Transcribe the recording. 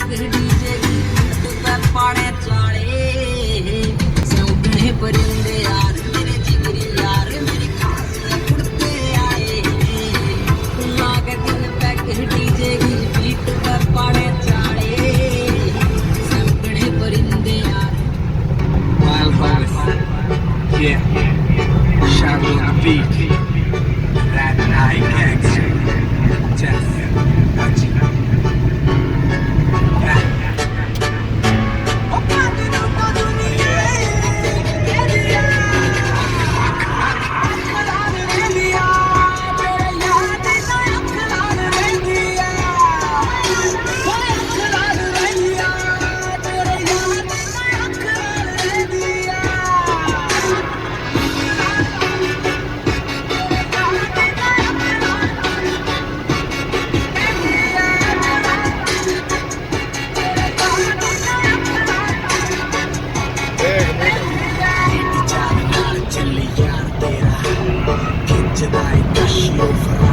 DJ पाने चाले सौंकने परिंदे यार मेरे जिगरी यार मेरी खास उड़ते आए लागे दिन पैक डीजे की बीट पे पाने चाले सौंकने परिंदे यार Wild Boys, yeah, Shadow on the beat, that night gangster, Jeff, Haji, Jedi, Dashi over